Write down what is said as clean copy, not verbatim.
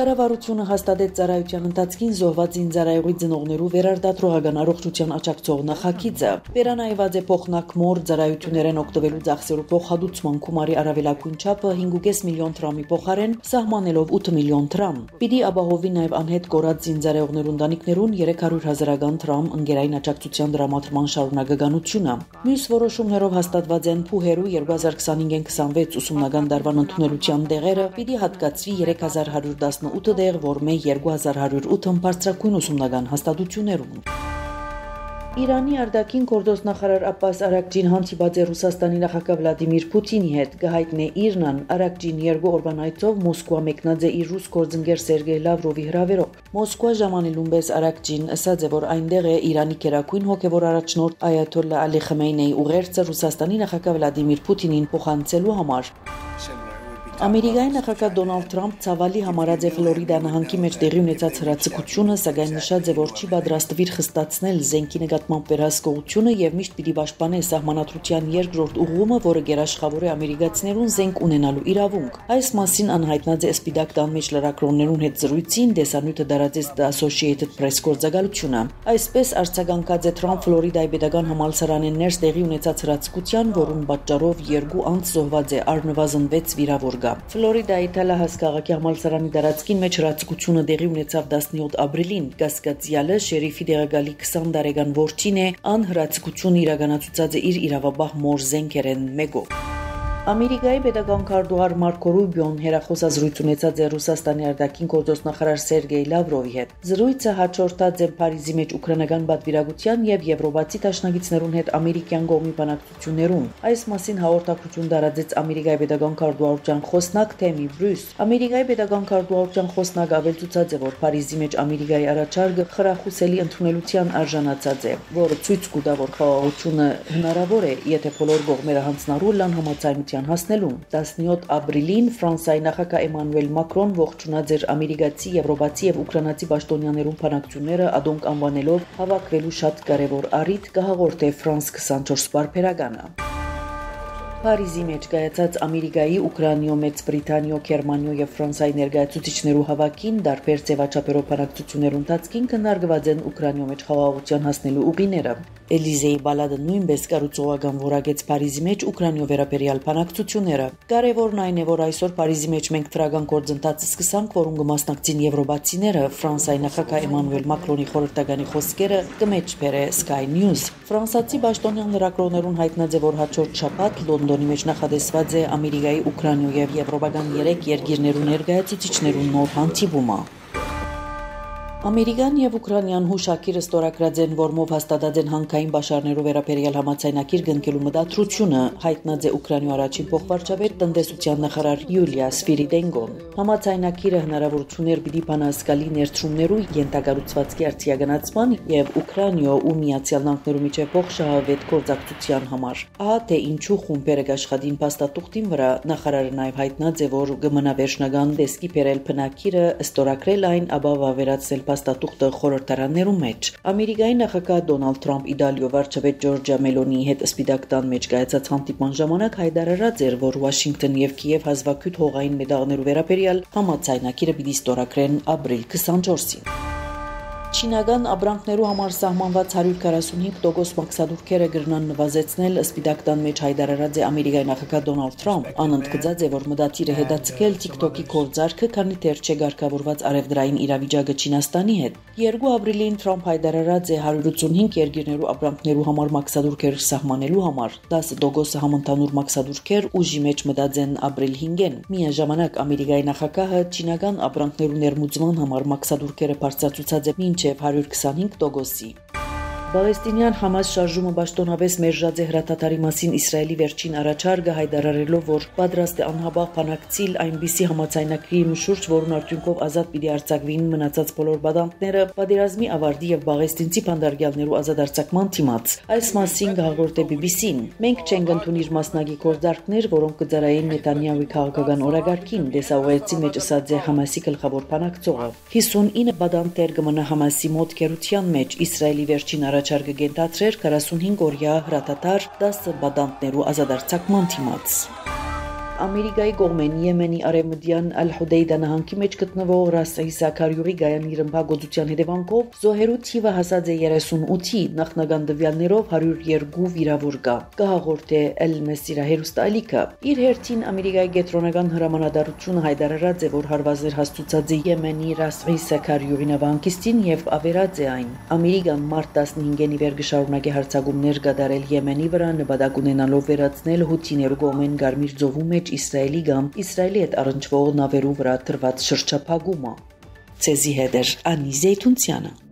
Կառավարությունը հաստատեց ծառայության ընթացքին զոհված զինծառայողի ծնողներու վերարտադրողական առողջության աջակցող նախագիծը։ Վերանայված է փոխնակմոր ծառայություններեն օգտվելու ծախսերու փոխհատուցման գումարի առավելագույն չափը 5.5 միլիոն դրամի փոխարեն սահմանելով 8 միլիոն դրամ։ Պիտի ապահովի նաև անհետ կորած զինծառայողներու ընտանիքներուն 300,000 դրամ ընկերային աջակցության դրամատրման շարունակականությունը։ Մյուս որոշումներով հաստատված են փուհերու 2025-26 ուսումնական դարվան ընդունելության դեղերը պիտի հատկացվի 3118 դեղ, որմե 2108 բարձրագույն ուսումնական հաստատություններում։ Իրանի արտաքին գործոստ նախարար Աբբաս Արաքջին հանդիպած է Ռուսաստանի նախագահ Վլադիմիր Պուտինի հետ, կհայտնի Իրնան Արաքջին 2 օրվան այցով Մոսկվա մեկնած է իր ռուս գործընկեր Սերգեյ Լավրովի հրավերով։ Մոսկվա ժամանելուն պես Արաքջին ասաց է, որ այնտեղ է Իրանի գերագույն հոգևոր առաջնորդ Այաթոլլա Ալի Խամեյնեի ուղերձը Ռուսաստանի նախագահ Վլադիմիր Պուտինին փոխանցելու համար։ Ամերիկայի նախագահ Դոնալդ Թրամփ ցավալի համարած է Ֆլորիդա նահանգի մեջ տեղի ունեցած հրացակությունը, սակայն նշած է, որ չի պատրաստվիր խստացնել զենքի նկատմամբ վերահսկողությունը եւ միշտ պիտի պաշտպանե սահմանադրության երկրորդ ուղղումը, որը գերաշխավոր է ամերիկացիներուն զենք ունենալու իրավունք։ Այս մասին անհայտնած է Սպիտակ տան մեջ լրագրողներուն հետ զրույցին դեսանյութը դարածեց The Associated Press գործակալությունը։ Այսպես արձագանքած է Թրամփ Ֆլորիդայի պետական համալսարանեն ներս տեղի ունեցած հրացակության, որուն պատճառով 2 անձ զոհված է, առնվազն 6 վիրավոր կա։ Ֆլորիդայի Թալահաս քաղաքի համալսարանի տարածքին մեջ հրացակությունը տեղի ունեցավ 17 ապրիլին։ Կասկածյալը շերիֆի դեղակալի 20 տարեկան որդին է, ան հրացակությունը իրականացուցած է իր իրավաբահ մոր զենքերեն մեկով։ Ամերիկայի պետական քարտուղար Մարկո Ռուբիոն հերախոսազրույց ունեցած է Ռուսաստանի արտաքին գործոստ նախարար Սերգեյ Լավրովի հետ։ Զրույցը հաջորդած է Փարիզի մեջ ուկրաինական պատվիրակության եւ եվրոպացի դաշնակիցներուն հետ ամերիկյան կողմի բանակցություններում։ Այս մասին հաղորդակցություն տարածեց Ամերիկայի պետական քարտուղարության խոսնակ Թեմի Բրյուս։ Ամերիկայի պետական քարտուղարության խոսնակ ավելցուցած է, որ Փարիզի մեջ Ամերիկայի առաջարկը խրախուսելի ընդունելության արժանացած է, որը ցույց կտա, որ խաղաղությունը հնարավոր է, եթե բոլոր կողմերը հանձնառու լան համաձայնության հասնելուն։ 17 ապրիլին Ֆրանսիայի նախագահ Էմանուել Մակրոն ողջունած էր ամերիկացի, եվրոպացի եւ ուկրաինացի պաշտոնյաներուն բանակցությունները ադոնք անվանելով հավաքվելու շատ կարևոր առիթ կհաղորդե Ֆրանս 24 բարբերականը։ Փարիզի մեջ կայացած Ամերիկայի, Ուկրաինայո, Մեծ Բրիտանիո, Գերմանիո եւ Ֆրանսիայի ներկայացուցիչներու հավաքին դարբեր ձևաչափերով բանակցություններու ընթացքին քննարկված են Ուկրաինայո մեջ խաղաղության հասնելու ուղիները։ Էլիզեի բալադը նույնպես կառուցողական որակեց Փարիզի մեջ Ուկրաինայո վերաբերյալ բանակցությունները։ Կարևորն այն է, որ այսօր Փարիզի մեջ մենք դրական գործընթաց սկսանք, որոնք կմասնակցին եվրոպացիները, Ֆրանսիայի նախագահ Էմանուել Մակրոնի խորհրդականի խոսքերը կմեջբերե Sky News։ Ֆրանսիացի պաշտոնյան լրագրողներուն հայտնած է, որ հաջորդ շաբաթ Լոնդոնի մեջ նախադեсված է Ամերիկայի, Ուկրաինայո եւ եվրոպական 3 երկիրներու ներկայացուցիչներու նոր հանդիպումը։ Ամերիկան եւ Ուկրաինան հուշակիրը ստորագրած են, որմով հաստատած են հանքային բաշարներով վերաբերյալ համաձայնագիր գնկելու մտադրությունը, հայտնած է Ուկրաինայո առաջին փոխվարչապետ տնտեսության նախարար Յուլիա Սվիրիդենկոն։ Համաձայնագիրը հնարավորություններ պիտի բանասկալի ներդրումներու ենթակառուցվածքի արդիականացման եւ Ուկրաինայո ու Միացյալ Նահանգներու միջեւ փոխշահավետ գործակցության համար։ Ահա թե ինչու խումբերը աշխատին փաստաթուղթին վրա նախարարը նաեւ հայտնած է, որ կմնա վերջնական տեսքի բերել բնակիրը ստորագրել այն, ապա վավերացնել փաստաթուղթը խորհրդարաններու մեջ։ Ամերիկայի նախագահ Դոնալդ Թրամփ Իտալիո վարչապետ Ջորջիա Մելոնիի հետ Սպիտակ տան մեջ կայացած հանդիպման ժամանակ հայտարարած էր, որ Վաշինգտոն եւ Կիև հազվագյուտ հողային մեդաղներու վերաբերյալ համաձայնագիրը պիտի ստորագրեն ապրիլ 24-ին։ Չինական ապրանքներու համար սահմանված 145% մաքսադուրքերը գրնան նվազեցնել Սպիտակ տան մեջ հայտարարած է Ամերիկայի նախագահ Դոնալդ Թրամփ։ Ան ընդգծած է, որ մտադիր է հետաձգել TikTok-ի գործարքը, քանի դեռ չէ ղեկավարված արևդրային իրավիճակը Չինաստանի հետ։ 2 ապրիլին Թրամփ հայտարարած է 185 երկիրներու ապրանքներու համար մաքսադուրքեր սահմանելու համար 10% համընդհանուր մաքսադուրքեր ուժի մեջ մտած են ապրիլ 5-ին։ Միաժամանակ Ամերիկայի նախագահը չինական ապրանքներու ներմուծման համար մաքսադուրքերը բարձրացուցած է մինչև 125%-ի։ Պաղեստինյան Համաս շարժումը պաշտոնապես մերժած է հրաթաթարի մասին Իսրայելի վերջին առաջարկը հայտարարելով, որ պատրաստ է անհապաղ բանակցել այնպիսի համաձայնագրի շուրջ, որուն արդյունքով ազատ պիտի արձակվին մնացած բոլոր բադանտները, պատերազմի ավարտի եւ պաղեստինցի բանդարգյալներու ազատ արձակման դիմաց։ Այս մասին հաղորդե BBC-ն։ Մենք չենք ընդունիր մասնակի գործարքներ, որոնք կծառայեն Նետանյահուի քաղաքական օրագարկին, դեսավայեցի մեջ ասած է Համասի գլխավոր բանակցողը։ 59 բադանտեր կմնա Համասի մոտ կերության մեջ Իսրայելի վերջին առաջարկը գենթացրեր 45 օրյա հրաթաթար 10 բադանտներու ազատարձակման դիմաց։ Ամերիկայի կողմեն Եմենի արևմտյան Ալ-Հուդեյդա նահանգի մեջ գտնվող Ռաս Ղիսա քարյուղի գայանի ռմբակոծության հետևանքով զոհերու թիվը հասած է 38-ի, նախնական տվյալներով 102 վիրավոր կա։ Կհաղորդե Al-Masira հերոստալիքը։ Իր հերթին Ամերիկայի կենտրոնական հրամանատարությունը հայտարարած է, որ հարվածներ հաստուցած է Եմենի Ռաս Ղիսա քարյուղի նավահանգիստին եւ ավերած է այն։ Ամերիկան մարտ 15-ին ի վեր կշարունակի հարձակումներ կատարել Եմենի վրա, նպատակ ունենալով վերացնել հութիներու կողմեն Գարմիր ծովու մեջ Իսրայելի կամ Իսրայելի հետ առնչվող նավերու վրա դրված շրջափակումը։ Ցեզի հետ Անի Զեյթունցյանը։